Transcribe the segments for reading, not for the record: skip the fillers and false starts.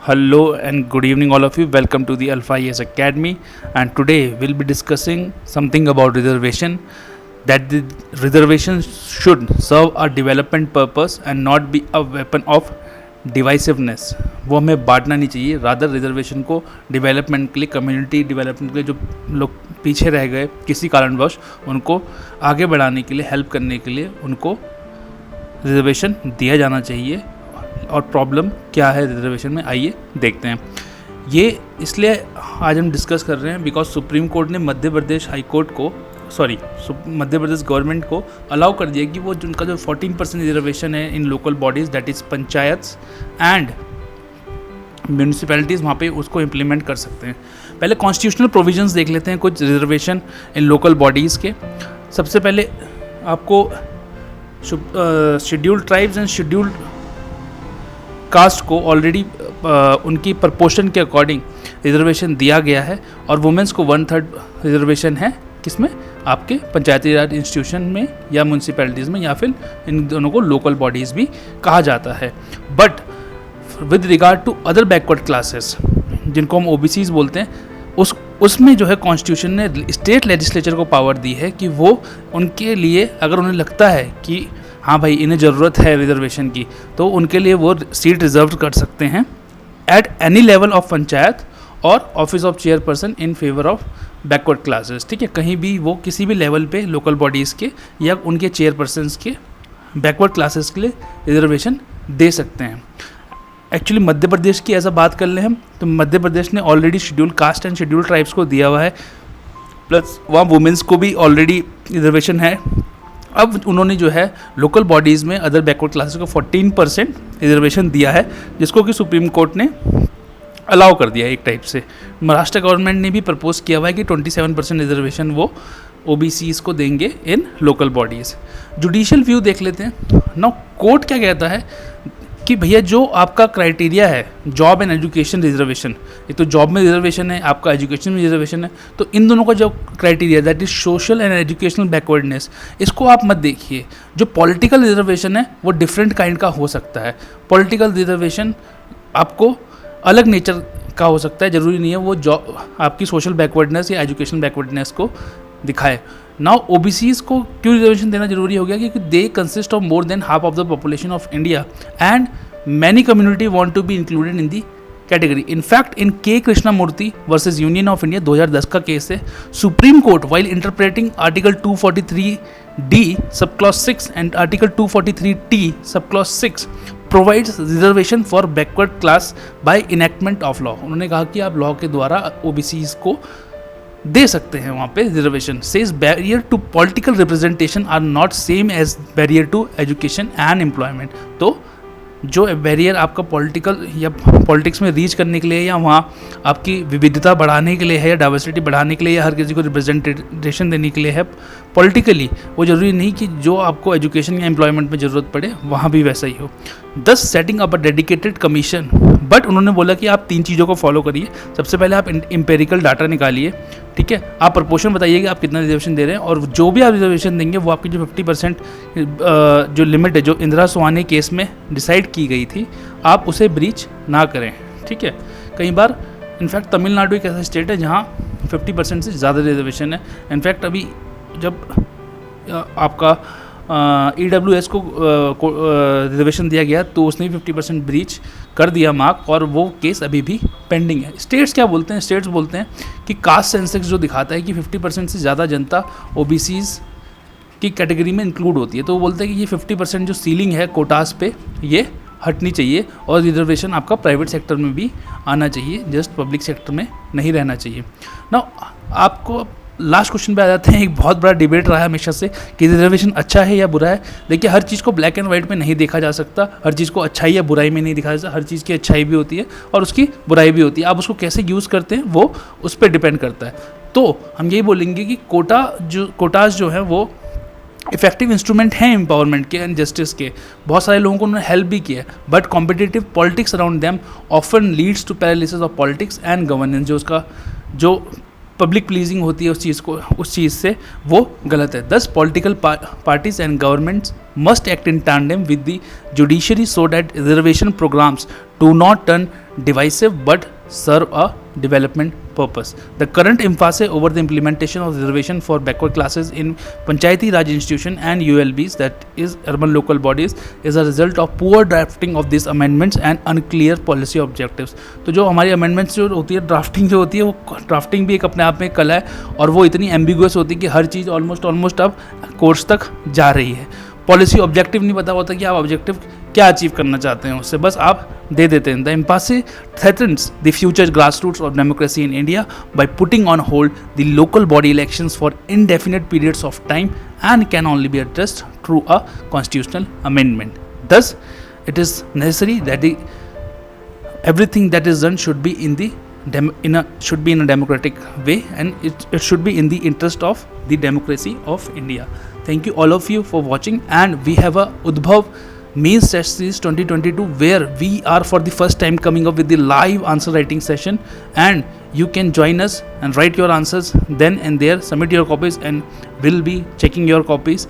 Hello and good evening, all of you. Welcome to the Alpha IAS Academy. And today we'll be discussing something about reservation. That the reservation should serve a development purpose and not be a weapon of डिवाइसिवनेस. वो हमें बांटना नहीं चाहिए. Rather reservation को development के लिए, community development के लिए, जो लोग पीछे रह गए किसी कारणवश, उनको आगे बढ़ाने के लिए, हेल्प करने के लिए उनको रिजर्वेशन दिया जाना चाहिए. और प्रॉब्लम क्या है रिजर्वेशन में, आइए देखते हैं. ये इसलिए आज हम डिस्कस कर रहे हैं बिकॉज सुप्रीम कोर्ट ने मध्य प्रदेश हाई कोर्ट को मध्य प्रदेश गवर्नमेंट को अलाउ कर दिया कि वो उनका जो 14% रिजर्वेशन है in local bodies, that is panchayats and municipalities, वहाँ पे उसको इम्प्लीमेंट कर सकते हैं. पहले कॉन्स्टिट्यूशनल प्रोविजंस देख लेते हैं कुछ रिजर्वेशन इन लोकल बॉडीज़ के. सबसे पहले आपको scheduled tribes and scheduled caste को ऑलरेडी उनकी प्रपोर्शन के अकॉर्डिंग रिजर्वेशन दिया गया है. और वुमेंस को 1/3 रिजर्वेशन है. किसमें? आपके पंचायती राज इंस्टीट्यूशन में या म्यूनसिपैलिटीज़ में, या फिर इन दोनों को लोकल बॉडीज़ भी कहा जाता है. But with regard to other backward classes, जिनको हम ओबीसीज बोलते हैं, उसमें जो है कॉन्स्टिट्यूशन ने स्टेट लेजिस्लेचर को पावर दी है कि वो उनके लिए, अगर उन्हें लगता है कि हाँ भाई इन्हें ज़रूरत है रिजर्वेशन की, तो उनके लिए वो सीट रिजर्व कर सकते हैं at any level of panchayat और office of chairperson in favour of backward classes. ठीक है, कहीं भी वो किसी भी लेवल पे लोकल बॉडीज़ के या उनके चेयरपर्सन्स के बैकवर्ड क्लासेस के लिए रिजर्वेशन दे सकते हैं. एक्चुअली मध्य प्रदेश की ऐसा बात कर लें हम, तो मध्य प्रदेश ने already schedule caste and schedule tribes को दिया हुआ है, प्लस वहाँ वुमेंस को भी ऑलरेडी रिजर्वेशन है. अब उन्होंने जो है लोकल बॉडीज़ में अदर बैकवर्ड क्लासेस को 14% रिजर्वेशन दिया है, जिसको कि सुप्रीम कोर्ट ने अलाउ कर दिया है एक टाइप से. महाराष्ट्र गवर्नमेंट ने भी प्रपोज किया हुआ है कि 27% रिजर्वेशन वो ओबीसीज़ को देंगे इन लोकल बॉडीज़. जुडिशियल व्यू देख लेते हैं. नाउ कोर्ट क्या कहता है कि भैया जो आपका क्राइटेरिया है जॉब एंड एजुकेशन रिजर्वेशन, एक तो जॉब में रिजर्वेशन है, आपका एजुकेशन में रिजर्वेशन है, तो इन दोनों का जो criteria that is social and educational backwardness, इसको आप मत देखिए. जो पॉलिटिकल रिजर्वेशन है वो डिफरेंट काइंड का हो सकता है. पॉलिटिकल रिजर्वेशन आपको अलग नेचर का हो सकता है, ज़रूरी नहीं है वो जॉब आपकी सोशल बैकवर्डनेस या एजुकेशन बैकवर्डनेस को दिखाए. नाउ ओबीसीज़ को क्यों रिजर्वेशन देना जरूरी हो गया? क्योंकि they consist of more than half of the population of India and many community want to be included in the category. In fact in K Krishnamurthy versus Union of India 2010 का केस है. Supreme Court while interpreting article 243D sub clause 6 and article 243T sub clause 6 provides reservation for backward class by enactment of law. उन्होंने कहा कि आप law के द्वारा ओबीसीज़ को दे सकते हैं वहाँ पे reservation. Says barrier to political representation are not same as barrier to education and employment. तो जो बैरियर आपका पॉलिटिकल या पॉलिटिक्स में रीच करने के लिए, या वहाँ आपकी विविधता बढ़ाने के लिए है, या डाइवर्सिटी बढ़ाने के लिए, या हर किसी को रिप्रेजेंटेशन देने के लिए है पॉलिटिकली, वो ज़रूरी नहीं कि जो आपको एजुकेशन या एम्प्लॉयमेंट में ज़रूरत पड़े वहाँ भी वैसा ही हो. दस setting up a dedicated commission. But उन्होंने बोला कि आप 3 चीज़ों को फॉलो करिए. सबसे पहले आप एम्पेरिकल डाटा निकालिए. ठीक है, आप प्रपोर्शन बताइए कि आप कितना रिजर्वेशन दे रहे हैं, और जो भी आप रिजर्वेशन देंगे वो आपकी जो 50% जो लिमिट है, जो इंदिरा सोहानी केस में डिसाइड की गई थी, आप उसे ब्रीच ना करें. ठीक है, कई बार इनफैक्ट तमिलनाडु एक ऐसा स्टेट है जहाँ 50% से ज़्यादा रिजर्वेशन है. इनफैक्ट अभी जब आपका EWS को रिजर्वेशन दिया गया तो उसने भी 50% ब्रीच कर दिया मार्क, और वो केस अभी भी पेंडिंग है. स्टेट्स क्या बोलते हैं? स्टेट्स बोलते हैं कि कास्ट सेंसेक्स जो दिखाता है कि 50% से ज़्यादा जनता ओबीसीज़ की कैटेगरी में इंक्लूड होती है, तो वो बोलते हैं कि ये 50% जो सीलिंग है कोटास पे, ये हटनी चाहिए, और रिजर्वेशन आपका प्राइवेट सेक्टर में भी आना चाहिए, जस्ट पब्लिक सेक्टर में नहीं रहना चाहिए. ना आपको लास्ट क्वेश्चन पे आ जाते हैं. एक बहुत बड़ा डिबेट रहा है हमेशा से कि रिजर्वेशन अच्छा है या बुरा है. देखिए, हर चीज़ को ब्लैक एंड वाइट में नहीं देखा जा सकता, हर चीज़ को अच्छाई या बुराई में नहीं देखा जा सकता. हर चीज़ की अच्छाई भी होती है और उसकी बुराई भी होती है. आप उसको कैसे यूज़ करते हैं वो उस पर डिपेंड करता है. तो हम यही बोलेंगे कि कोटास जो है वो इफेक्टिव इंस्ट्रूमेंट हैं एम्पावरमेंट के एंड जस्टिस के. बहुत सारे लोगों को उन्होंने हेल्प भी किया है, but competitive politics around them often leads to paralysis of politics and governance. जो उसका जो पब्लिक प्लीजिंग होती है उस चीज़ से वो गलत है. दस political parties and governments must act in tandem with the judiciary so that reservation programs do not turn divisive but serve a development purpose. The current emphasis over the implementation of reservation for backward classes in Panchayati Raj institution and ULBs, that is urban local bodies, is a result of poor drafting of these amendments and unclear policy objectives. तो जो हमारी amendments जो होती है, drafting जो होती है, वो drafting भी एक अपने आप में कला है और वो इतनी ambiguous होती है कि हर चीज़ ऑलमोस्ट अब कोर्स तक जा रही है. पॉलिसी ऑब्जेक्टिव नहीं पता होता कि आप ऑब्जेक्टिव क्या अचीव करना चाहते हैं, उससे बस आप दे देते हैं. The impasse threatens the future grass roots of democracy in India by putting on hold the local body elections for indefinite periods of time and can only be addressed through a constitutional amendment. Thus, it is necessary that everything that is done should be in a democratic way, and it should be in the interest of the democracy of India. Thank you all of you for watching, and we have a Udbhav Mains Test Series 2022 where we are for the first time coming up with the live answer writing session, and you can join us and write your answers then and there, submit your copies, and we'll be checking your copies.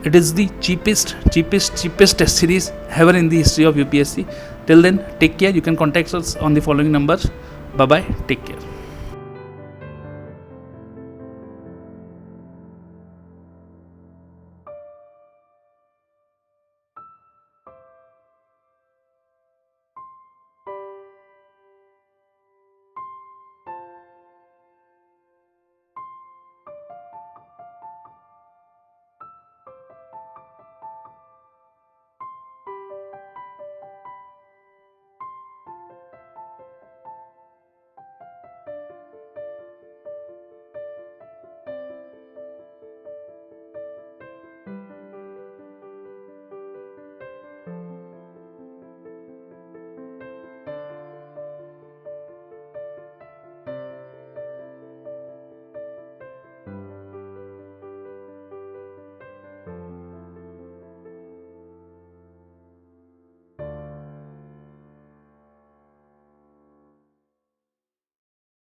It is the cheapest test series ever in the history of UPSC. Till then, take care. You can contact us on the following numbers. Bye bye. Take care.